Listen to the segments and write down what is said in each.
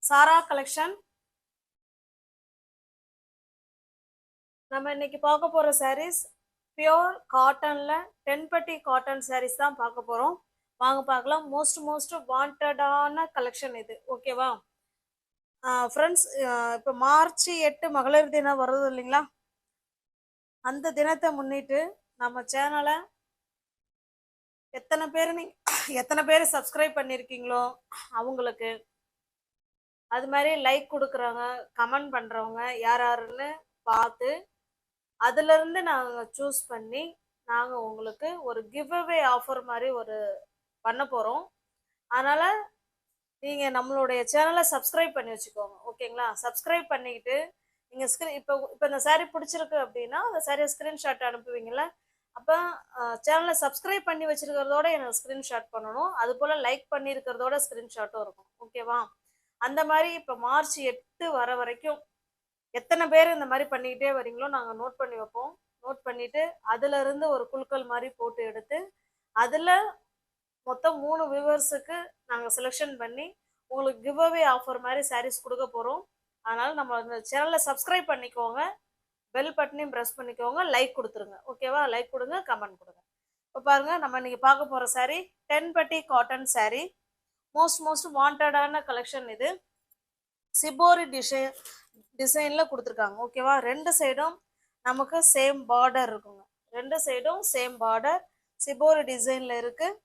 சாரா collection. நம்ம இன்னைக்கு பார்க்க போற சாரீஸ் பியோர் காட்டன்ல தென்பட்டி காட்டன் சாரீஸ் தான் பார்க்க போறோம். வாங்க பார்க்கலாம். மோஸ்ட் வாண்டடான கலெக்ஷன் இது. ஓகேவா ஃப்ரெண்ட்ஸ்? இப்போ மார்ச் 8 மகளிர் தினம் வருது இல்லைங்களா? அந்த தினத்தை முன்னிட்டு நம்ம சேனலை எத்தனை பேர் சப்ஸ்கிரைப் பண்ணியிருக்கீங்களோ அவங்களுக்கு, அது மாதிரி லைக் கொடுக்குறவங்க, கமெண்ட் பண்ணுறவங்க யார் யாருன்னு பார்த்து அதிலிருந்து நாங்கள் சூஸ் பண்ணி நாங்கள் உங்களுக்கு ஒரு கிவ் அவே ஆஃபர் மாதிரி ஒரு பண்ண போகிறோம். அதனால் நீங்கள் நம்மளுடைய சேனலை சப்ஸ்கிரைப் பண்ணி வச்சுக்கோங்க. ஓகேங்களா? சப்ஸ்கிரைப் பண்ணிக்கிட்டு நீங்கள் இப்போ இந்த சாரீ பிடிச்சிருக்கு அப்படின்னா அந்த சாரியை ஸ்க்ரீன்ஷாட் அனுப்புவீங்கள, அப்போ சேனலை சப்ஸ்கிரைப் பண்ணி வச்சுருக்கிறதோட எனக்கு ஸ்க்ரீன்ஷாட் பண்ணணும். அது போல் லைக் பண்ணியிருக்கிறதோட ஸ்க்ரீன்ஷாட்டும் இருக்கும். ஓகேவா? அந்த மாதிரி இப்போ மார்ச் 8 வர வரைக்கும் எத்தனை பேர் இந்த மாதிரி பண்ணிக்கிட்டே வரீங்களோ நாங்கள் நோட் பண்ணி வைப்போம். நோட் பண்ணிவிட்டு அதிலிருந்து ஒரு குழுக்கள் மாதிரி போட்டு எடுத்து அதில் மொத்தம் 3 வியூவர்ஸுக்கு நாங்கள் செலெக்ஷன் பண்ணி உங்களுக்கு கிவ் அவே ஆஃபர் மாதிரி சாரீஸ் கொடுக்க போகிறோம். அதனால் நம்ம இந்த சேனலை சப்ஸ்கிரைப் பண்ணிக்கோங்க, பெல் பட்டனையும் ப்ரெஸ் பண்ணிக்கோங்க, லைக் கொடுத்துருங்க. ஓகேவா? லைக் கொடுங்க, கமெண்ட் கொடுங்க. இப்போ பாருங்கள், நம்ம இன்றைக்கி பார்க்க போகிற சாரீ தென்பட்டி காட்டன் சாரீ. மோஸ்ட் வாண்டடான கலெக்ஷன் இது. சிபோரி டிசைனில் கொடுத்துருக்காங்க. ஓகேவா? ரெண்டு சைடும் நமக்கு சேம் பார்டர் இருக்குங்க. ரெண்டு சைடும் சேம் பார்டர் சிபோரி டிசைனில் இருக்குது.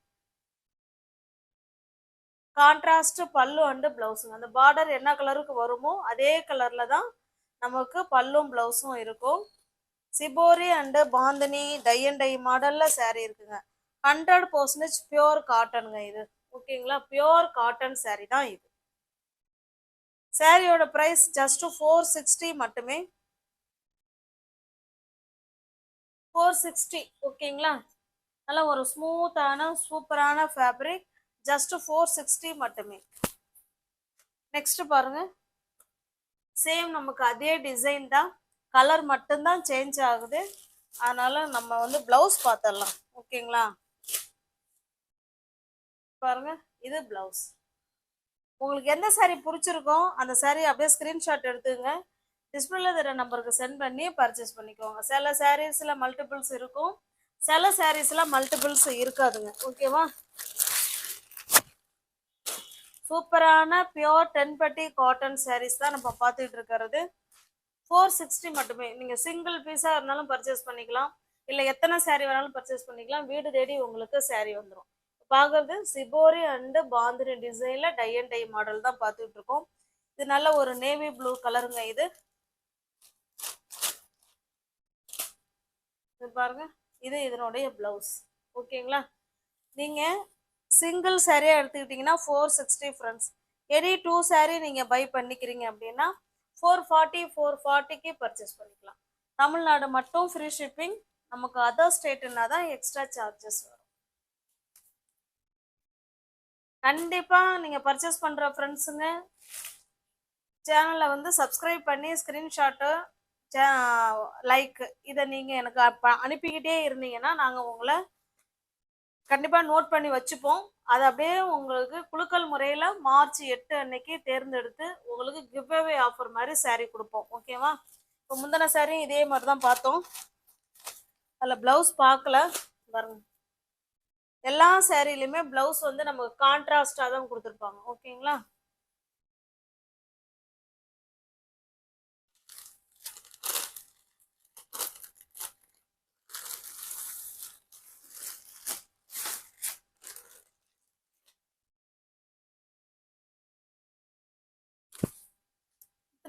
கான்ட்ராஸ்ட் பல்லு அண்டு பிளவுஸுங்க. அந்த பார்டர் என்ன கலருக்கு வருமோ அதே கலரில் தான் நமக்கு பல்லும் பிளவுஸும் இருக்கும். Shibori and bandhani tie and tie மாடலில் சாரீ இருக்குங்க. 100% பியோர் காட்டனுங்க இது. ஓகேங்களா? பியோர் காட்டன் சாரீ தான் இது. சாரியோட பிரைஸ் ஜஸ்ட் 460 மட்டுமே. 460. ஓகேங்களா? நல்ல ஒரு ஸ்மூத்தான சூப்பரான ஃபேப்ரிக். ஜஸ்ட் 460 மட்டுமே. நெக்ஸ்ட் பாருங்க, சேம் நமக்கு அதே டிசைன் தான், கலர் மட்டும்தான் சேஞ்ச் ஆகுது. அதனால நம்ம வந்து பிளவுஸ் பார்த்துடலாம். ஓகேங்களா? பாருங்க, இது பிளவுஸ். உங்களுக்கு எந்த சாரீ பிடிச்சிருக்கோ அந்த சாரீ அப்படியே ஸ்க்ரீன்ஷாட் எடுத்துங்க, டிஸ்பிளேல தர நம்பருக்கு சென்ட் பண்ணி பர்ச்சேஸ் பண்ணிக்கோங்க. சில சாரீஸில் மல்டிபிள்ஸ் இருக்கும், சில சாரீஸில் மல்டிபிள்ஸ் இருக்காதுங்க. ஓகேவா? சூப்பரான பியோர் தென்பட்டி காட்டன் சாரீஸ் தான் நம்ம பார்த்துட்டு இருக்கிறது. 460 மட்டுமே. நீங்கள் சிங்கிள் பீஸாக இருந்தாலும் பர்ச்சேஸ் பண்ணிக்கலாம், இல்லை எத்தனை சாரீ வேணாலும் பர்ச்சேஸ் பண்ணிக்கலாம். வீடு தேடி உங்களுக்கு சாரீ வந்துடும். பார்க்கறது சிபோரி அண்டு பாந்தினி டிசைனில் டை அண்ட் டை மாடல் தான் பார்த்துட்டு இருக்கோம். இது நல்ல ஒரு நேவி ப்ளூ கலருங்க. இது பாருங்க, இது இதனுடைய பிளவுஸ். ஓகேங்களா? நீங்கள் சிங்கிள் சாரியாக எடுத்துக்கிட்டிங்கன்னா 460 ஃப்ரெண்ட்ஸ். எனி 2 சாரீ நீங்கள் பை பண்ணிக்கிறீங்க அப்படின்னா 440க்கு பர்ச்சேஸ் பண்ணிக்கலாம். தமிழ்நாடு மட்டும் ஃப்ரீ ஷிப்பிங். நமக்கு அதர் ஸ்டேட்டுன்னா தான் எக்ஸ்ட்ரா சார்ஜஸ் வரும். கண்டிப்பாக நீங்கள் பர்ச்சேஸ் பண்ணுற ஃப்ரெண்ட்ஸுங்க சேனலை வந்து சப்ஸ்கிரைப் பண்ணி ஸ்க்ரீன்ஷாட்டு, லைக் இதை நீங்கள் எனக்கு அனுப்பிக்கிட்டே இருந்தீங்கன்னா நாங்கள் உங்களை கண்டிப்பாக நோட் பண்ணி வச்சுப்போம். அது அப்படியே உங்களுக்கு குலுக்கல் முறையில் மார்ச் 8 அன்னைக்கு தேர்ந்தெடுத்து உங்களுக்கு கிவ் அவே ஆஃபர் மாதிரி சாரீ கொடுப்போம். ஓகேவா? இப்போ முந்தின சாரியும் இதே மாதிரி தான் பார்த்தோம். அதில் ப்ளவுஸ் பார்க்கல பாருங்க. எல்லா சாரிலையுமே ப்ளவுஸ் வந்து நமக்கு கான்ட்ராஸ்டாக தான் கொடுத்துருப்பாங்க. ஓகேங்களா?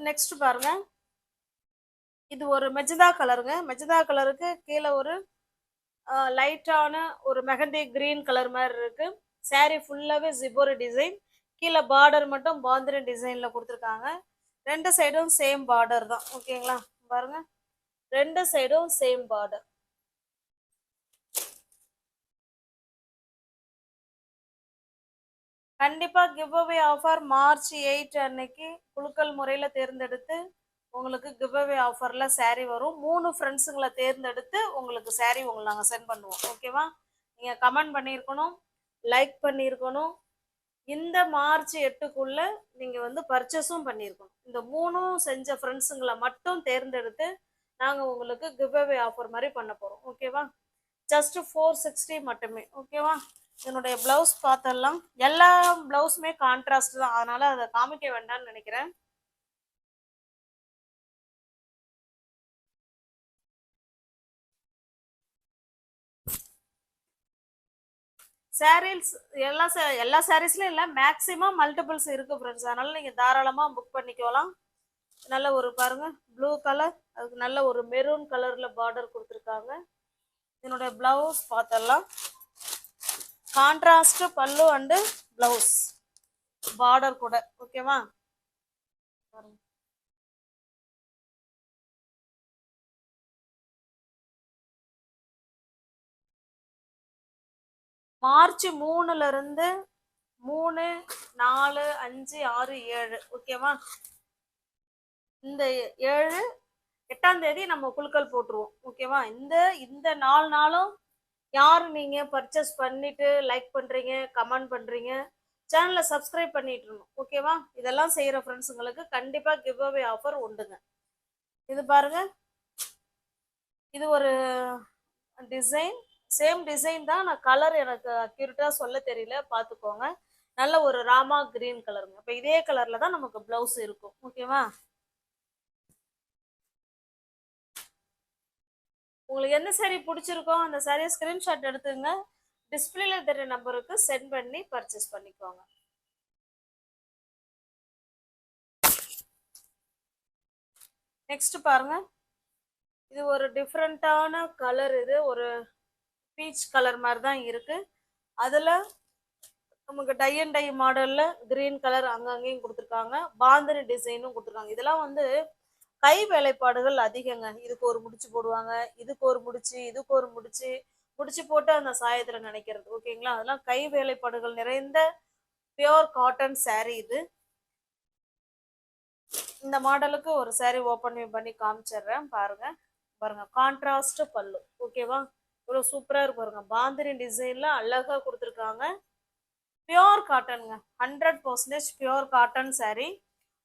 நெக்ஸ்ட் பாருங்க, இது ஒரு மெஜந்தா கலருங்க. மெஜந்தா கலருக்கு கீழே ஒரு லைட்டான ஒரு மெஹந்தி கிரீன் கலர் மாதிரி இருக்கு. சாரீ ஃபுல்லாகவே ஜிபோரி டிசைன், கீழே பார்டர் மட்டும் பாந்தினி டிசைனில் கொடுத்துருக்காங்க. ரெண்டு சைடும் சேம் பார்டர் தான். ஓகேங்களா? பாருங்க, ரெண்டு சைடும் சேம் பார்டர். கண்டிப்பாக கிவ் அவே ஆஃபர் மார்ச் 8 அன்னைக்கு குலுக்கல் முறையில் தேர்ந்தெடுத்து உங்களுக்கு கிவ் அவே ஆஃபரில் சாரீ வரும். 3 ஃப்ரெண்ட்ஸுங்களை தேர்ந்தெடுத்து உங்களுக்கு சாரீ உங்களுக்கு நாங்கள் சென்ட் பண்ணுவோம். ஓகேவா? நீங்கள் கமெண்ட் பண்ணியிருக்கணும், லைக் பண்ணியிருக்கணும், இந்த மார்ச் 8க்குள்ள நீங்க வந்து பர்ச்சேஸும் பண்ணியிருக்கணும். இந்த மூணும் செஞ்ச ஃப்ரெண்ட்ஸுங்களை மட்டும் தேர்ந்தெடுத்து நாங்க உங்களுக்கு கிவ் அவே ஆஃபர் மாதிரி பண்ண போறோம். ஓகேவா? ஜஸ்ட் 460 மட்டுமே. ஓகேவா? என்னுடைய பிளவுஸ் பார்த்தெல்லாம் எல்லா பிளவுஸுமே கான்ட்ராஸ்ட் தான், அதனால அதை காமிக்க வேண்டாம்னு நினைக்கிறேன். சாரீஸ் எல்லா சாரீஸ்லயும் இல்லை, மேக்ஸிமம் மல்டிபிள்ஸ் இருக்கு ஃப்ரெண்ட்ஸ். அதனால நீங்க தாராளமா புக் பண்ணிக்கலாம். நல்ல ஒரு பாருங்க ப்ளூ கலர், அதுக்கு நல்ல ஒரு மெரூன் கலர்ல பார்டர் கொடுத்துருக்காங்க. என்னோட பிளவுஸ் பார்த்தெல்லாம் கான்ட்ராஸ்ட் பல்லு அண்டு பிளவுஸ் பார்டர் கூட. ஓகேவா? மார்ச் 3ல இருந்து 3, 4, 5, 6, 7. ஓகேவா? இந்த 7, 8ஆம் தேதி நம்ம குழுக்கள் போட்டுருவோம். ஓகேவா? இந்த இந்த 4 நாளும் யாரு நீங்க பர்ச்சேஸ் பண்ணிட்டு லைக் பண்றீங்க, கமெண்ட் பண்றீங்க, சேனலை சப்ஸ்கிரைப் பண்ணிட்டு இருக்கணும். ஓகேவா? இதெல்லாம் செய்யற ஃப்ரெண்ட்ஸுங்களுக்கு கண்டிப்பா கிவ் அவே ஆஃபர் உண்டுங்க. இது பாருங்க, இது ஒரு டிசைன், சேம் டிசைன் தான். நான் கலர் எனக்கு அக்யூரேட்டா சொல்ல தெரியல, பார்த்துக்கோங்க. நல்ல ஒரு ராமா கிரீன் கலருங்க. இப்போ இதே கலர்ல தான் நமக்கு பிளவுஸ் இருக்கும். ஓகேவா? உங்களுக்கு எந்த சாரீ பிடிச்சிருக்கோ அந்த சாரியை ஸ்கிரீன்ஷாட் எடுத்துங்க, டிஸ்பிளேல தெரிய நம்பருக்கு சென்ட் பண்ணி பர்ச்சேஸ் பண்ணிக்கோங்க. நெக்ஸ்ட் பாருங்க, இது ஒரு டிஃப்ரெண்டான கலர். இது ஒரு பீச் கலர் மாதிரி தான் இருக்கு. அதுல நமக்கு டை அண்ட் டை மாடல்ல கிரீன் கலர் அங்கங்கேயும் கொடுத்துருக்காங்க, பாந்தனி டிசைனும் கொடுத்துருக்காங்க. இதெல்லாம் வந்து கை வேலைப்பாடுகள் அதிகங்க. இதுக்கு ஒரு முடிச்சு போடுவாங்க, இதுக்கு ஒரு முடிச்சு, இதுக்கு ஒரு முடிச்சு, முடிச்சு போட்டு அந்த சாயத்துல நினைக்கிறது. ஓகேங்களா? அதெல்லாம் கை வேலைப்பாடுகள் நிறைந்த பியோர் காட்டன் சாரீ இது. இந்த மாடலுக்கு ஒரு சாரீ ஓப்பன் பண்ணி காமிச்சிடுறேன். பாருங்க பாருங்க, கான்ட்ராஸ்ட் பல்லு. ஓகேவா? இவ்வளவு சூப்பரா இருக்கு பாருங்க. பாந்தினி டிசைன்ல அழகா கொடுத்துருக்காங்க. பியோர் காட்டனுங்க, 100% பியோர் காட்டன் சாரீ.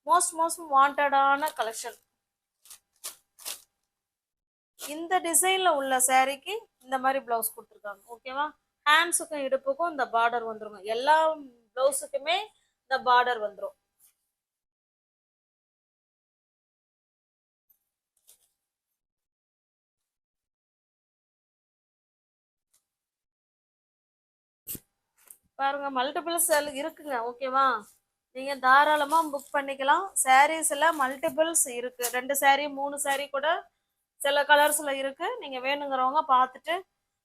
மோஸ்ட் வாண்டடான கலெக்ஷன். இந்த டிசைன்ல உள்ள சாரீக்கு இந்த மாதிரி பிளவுஸ் கொடுத்துருக்காங்க. ஓகேவா? ஹேண்ட்ஸுக்கும் இடுப்புக்கும் இந்த பார்டர் வந்துருங்க. எல்லா பிளவுஸுக்குமே இந்த பார்டர் வந்துடும். பாருங்க, மல்டிபிள்ஸ் இருக்குங்க. ஓகேவா? நீங்க தாராளமா புக் பண்ணிக்கலாம். சாரீஸ்ல மல்டிபிள்ஸ் இருக்கு. 2 சாரீ 3 சாரீ கூட சில கலர்ஸ்ல இருக்கு. நீங்க வேணுங்கிறவங்க பார்த்துட்டு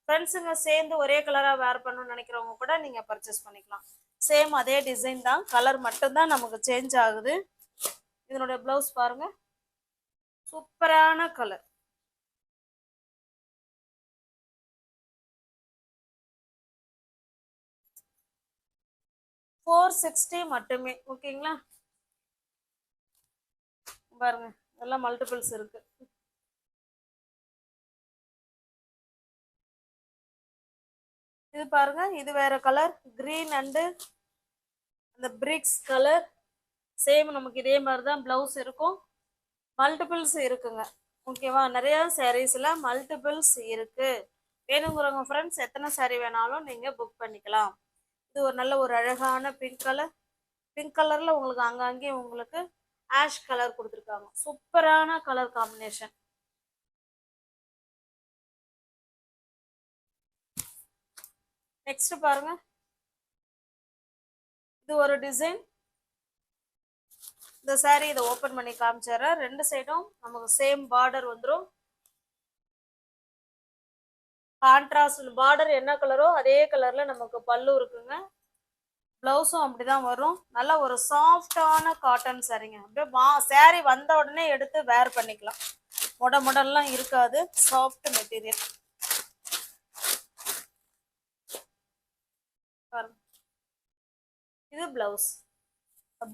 ஃப்ரெண்ட்ஸுங்க சேர்ந்து ஒரே கலரா வேர் பண்ணணும்னு நினைக்கிறவங்க கூட நீங்க பர்ச்சேஸ் பண்ணிக்கலாம். சேம் அதே டிசைன் தான், கலர் மட்டும்தான் நமக்கு சேஞ்ச் ஆகுது. இதனுடைய பிளவுஸ் பாருங்க, சூப்பரான கலர். $460 மட்டுமே. ஓகேங்களா? பாருங்க, எல்லாம் மல்டிபிள்ஸ் இருக்கு. இது பாருங்க, இது வேற கலர், கிரீன் அண்டு அந்த பிரிக்ஸ் கலர். சேம் நமக்கு இதே மாதிரி தான் பிளவுஸ் இருக்கும். மல்டிபிள்ஸ் இருக்குங்க. ஓகேவா? நிறைய சாரீஸ்ல மல்டிபிள்ஸ் இருக்கு. வேணுங்கிறவங்க ஃப்ரெண்ட்ஸ் எத்தனை சாரீ வேணாலும் நீங்க புக் பண்ணிக்கலாம். இது ஒரு நல்ல ஒரு அழகான பிங்க் கலர். பிங்க் கலர்ல உங்களுக்கு அங்கங்கே உங்களுக்கு ஆஷ் கலர் கொடுத்துருக்காங்க. சூப்பரான கலர் காம்பினேஷன். நெக்ஸ்ட் பாருங்க, இது ஒரு டிசைன். இந்த சாரீ இதை ஓபன் பண்ணி காமிச்சிடுறேன். 2 சைடும் நமக்கு சேம் பார்டர் வந்துடும். கான்ட்ராஸ்ட் பார்டர் என்ன கலரோ அதே கலர்ல நமக்கு பல்லு இருக்குங்க. பிளவுஸும் அப்படிதான் வரும். நல்ல ஒரு சாஃப்டான காட்டன் சாரீங்க. அப்படியே சாரீ வந்த உடனே எடுத்து வேர் பண்ணிக்கலாம். முடெல்லாம் இருக்காது, சாஃப்ட் மெட்டீரியல். இது பிளவுஸ்.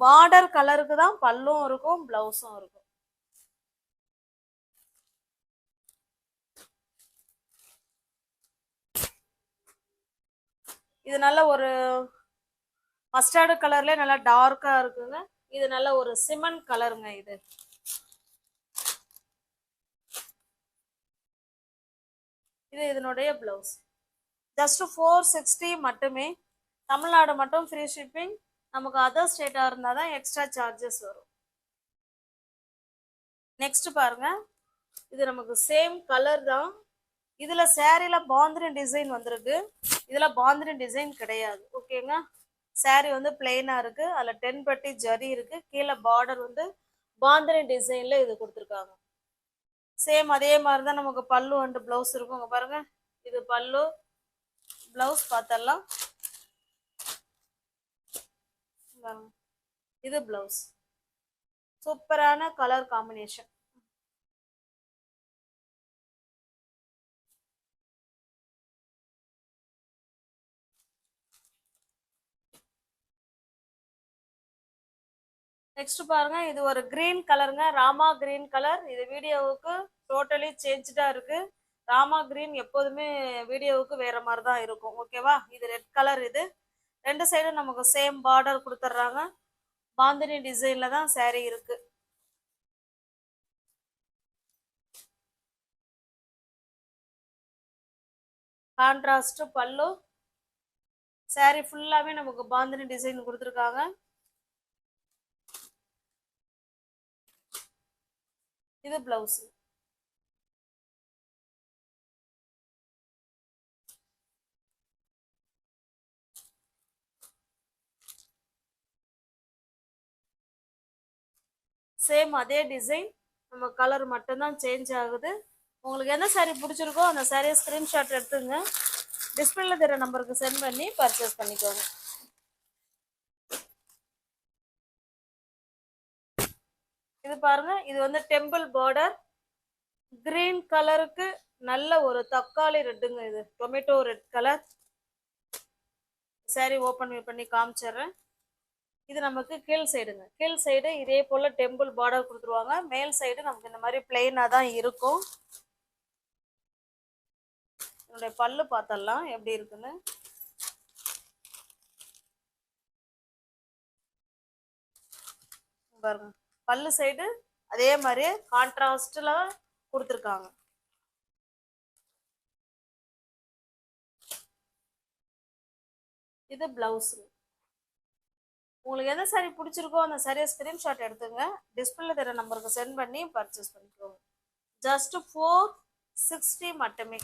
பார்டர் கலருக்கு தான் பல்லும் இருக்கும், பிளவுஸும் இருக்கும். இது நல்ல ஒரு மஸ்டர்டு கலர்ல நல்லா டார்க்கா இருக்குங்க. இது நல்ல ஒரு சிமெண்ட் கலருங்க. இது இதனுடைய பிளவுஸ். ஜஸ்ட் 460 மட்டுமே. தமிழ்நாடு மட்டும் ஃப்ரீ ஷிப்பிங். நமக்கு அதர் ஸ்டேட்டா இருந்தால் தான் எக்ஸ்ட்ரா சார்ஜஸ் வரும். நெக்ஸ்ட் பாருங்க, இது நமக்கு சேம் கலர் தான். இதுல சேரீல பாந்தினி டிசைன் வந்திருக்கு. இதுல பாந்தினி டிசைன் கிடையாது. ஓகேங்க. சாரி வந்து பிளெயினா இருக்கு. அதுல 10 பட்டி ஜரி இருக்கு. கீழே பார்டர் வந்து பாந்தினி டிசைன்ல இது கொடுத்துருக்காங்க. சேம் அதே மாதிரி தான் நமக்கு பல்லு அண்ட் பிளவுஸ் இருக்கும். இங்க பாருங்க, இது பல்லு, பிளவுஸ் பார்த்தலாம். இது பிளவுஸ். சூப்பரான கலர் காம்பினேஷன். நெக்ஸ்ட் பாருங்க, இது ஒரு கிரீன் கலருங்க. Rama green colour. இது வீடியோவுக்கு டோட்டலி சேஞ்சா இருக்கு. ராமா கிரீன் எப்போதுமே வீடியோவுக்கு வேற மாதிரி தான் இருக்கும். ஓகேவா. இது ரெட் கலர். இது ரெண்டு சைடும் நமக்கு சேம் பார்டர் கொடுத்துட்றாங்க. பாந்தினி டிசைன்ல தான் saree இருக்கு. கான்ட்ராஸ்ட் பல்லு. saree ஃபுல்லாவே நமக்கு பாந்தினி டிசைன் கொடுத்துருக்காங்க. இது பிளவுஸ். சேம் அதே டிசைன், நம்ம கலர் மட்டும்தான் சேஞ்ச் ஆகுது. உங்களுக்கு என்ன saree பிடிச்சிருக்கோ அந்த சாரியை ஸ்கிரீன்ஷாட் எடுத்துங்க. டிஸ்பிளேல தெரிய நம்பருக்கு சென்ட் பண்ணி பர்ச்சேஸ் பண்ணிக்கோங்க. இது பாருங்க, இது வந்து டெம்பிள் பார்டர். கிரீன் கலருக்கு நல்ல ஒரு தக்காளி ரெட்டுங்க. இது tomato red colour. saree open பண்ணி காமிச்சிடுறேன். இது நமக்கு கீழ் சைடுங்க. கீழ் சைடு இதே போல டெம்பிள் பார்டர் கொடுத்துருவாங்க. மேல் சைடு நமக்கு இந்த மாதிரி பிளெயினா தான் இருக்கும். என்னுடைய பல்லு பார்த்தலாம் எப்படி இருக்குன்னு. பாருங்க, பல்லு சைடு அதே மாதிரி கான்ட்ராஸ்ட்ல கொடுத்துருக்காங்க. இது பிளவுஸ். உங்களுக்கு எந்த saree பிடிச்சிருக்கோ அந்த சாரியை ஸ்கிரீன்ஷாட் எடுத்துங்க. டிஸ்பிளேல தெரிய நம்பருக்கு சென்ட் பண்ணி பர்ச்சேஸ் பண்ணிக்கோங்க. ஜஸ்ட் 460 மட்டுமே.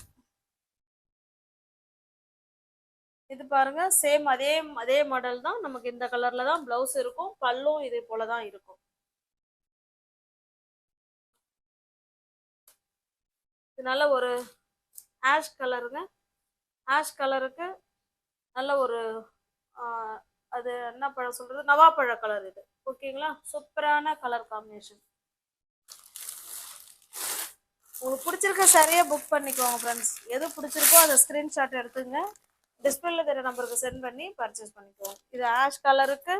இது பாருங்க, சேம் அதே மாடல் தான். நமக்கு இந்த கலர்ல தான் பிளவுஸ் இருக்கும். பல்லும் இதே போல தான் இருக்கும். இது நல்ல ஒரு ஆஷ் கலருங்க. ஆஷ் கலருக்கு நல்ல ஒரு அது என்ன பழம் சொல்றது, நவாப்பழ கலர் இது. ஓகேங்களா. சூப்பரான கலர் காம்பினேஷன். உங்களுக்கு பிடிச்சிருக்க சரியா புக் பண்ணிக்கோங்க ஃப்ரெண்ட்ஸ். எது பிடிச்சிருக்கோ அதை ஸ்கிரீன்ஷாட் எடுத்துங்க. டிஸ்பிளேல தெரிய நம்பருக்கு சென்ட் பண்ணி பர்ச்சேஸ் பண்ணிக்கோங்க. இது ஆஷ் கலருக்கு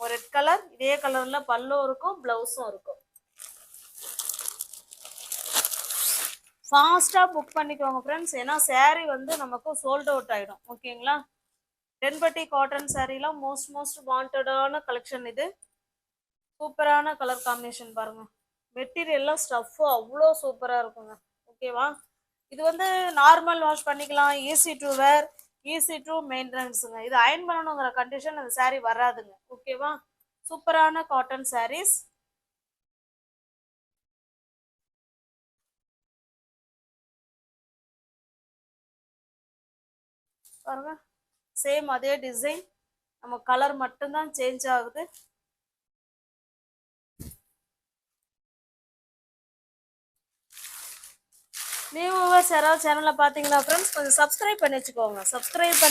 ஒரு ரெட் கலர். இதே கலர்ல பல்லும் இருக்கும், பிளவுஸும் இருக்கும். ஃபாஸ்டா புக் பண்ணிக்கோங்க ஃப்ரெண்ட்ஸ். ஏன்னா saree வந்து நமக்கு சோல்ட் அவுட் ஆயிடும். ஓகேங்களா. 10 பட்டி காட்டன் சாரீலாம் மோஸ்ட் வாண்டடான கலெக்ஷன். இது சூப்பரான கலர் காம்பினேஷன். பாருங்க, மெட்டீரியல்லாம் ஸ்டஃப் அவ்வளோ சூப்பரா இருக்குங்க. ஓகேவா. இது வந்து நார்மல் வாஷ் பண்ணிக்கலாம். Easy to wear, easy to மெயின்டெனன்ஸுங்க. இது அயன் பண்ணணுங்கிற கண்டிஷன் அந்த saree வராதுங்க. ஓகேவா. சூப்பரான காட்டன் sarees. பாருங்க, சேம் அதே டிசைன். நம்ம கலர் மட்டும்தான் சேஞ்ச் ஆகுது. நியூ வியூவர்ஸ் யாராவது சேனலை பார்த்தீங்கன்னா ஃப்ரெண்ட்ஸ் கொஞ்சம் சப்ஸ்கிரைப் பண்ணி வச்சுக்கோங்க. சப்ஸ்கிரைப்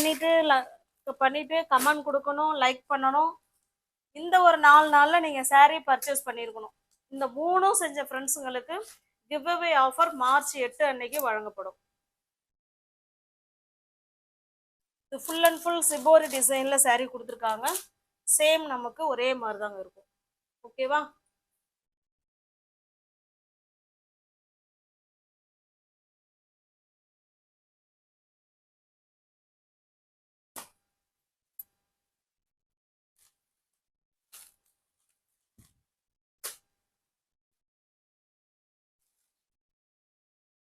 பண்ணிட்டு கமெண்ட் கொடுக்கணும், லைக் பண்ணணும். இந்த ஒரு 4 நாளில் நீங்கள் saree பர்ச்சேஸ் பண்ணியிருக்கணும். இந்த 3 செஞ்ச ஃப்ரெண்ட்ஸுங்களுக்கு கிவ் அவே ஆஃபர் மார்ச் 8 அன்னைக்கு வழங்கப்படும். இது ஃபுல் அண்ட் ஃபுல் சிபோரி டிசைனில் saree கொடுத்துருக்காங்க. சேம் நமக்கு ஒரே மாதிரி தாங்க இருக்கும். ஓகேவா.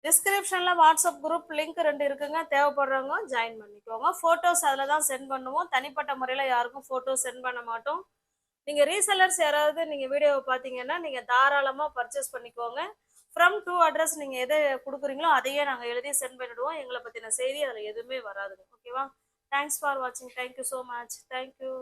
டிஸ்கிரிப்ஷன்ல வாட்ஸ்அப் குரூப் லிங்க் 2 இருக்குங்க, தேவைப்படுறவங்க ஜாயின் பண்ணிக்கோங்க. ஃபோட்டோஸ் அதில் தான் சென்ட் பண்ணுவோம், தனிப்பட்ட முறையில் யாருக்கும் ஃபோட்டோஸ் சென்ட் பண்ண மாட்டோம். நீங்கள் ரீசெல்லர்ஸ் யாராவது நீங்கள் வீடியோவை பார்த்தீங்கன்னா நீங்கள் தாராளமாக பர்ச்சேஸ் பண்ணிக்கோங்க. ஃப்ரம் டூ அட்ரஸ் நீங்கள் எதை கொடுக்குறீங்களோ அதையே நாங்கள் எழுதி சென்ட் பண்ணிவிடுவோம். எங்களை பற்றின செய்தி அதில் எதுவுமே வராதுங்க. ஓகேவா? தேங்க்ஸ் ஃபார் வாட்சிங். Thank you so much. தேங்க்யூ.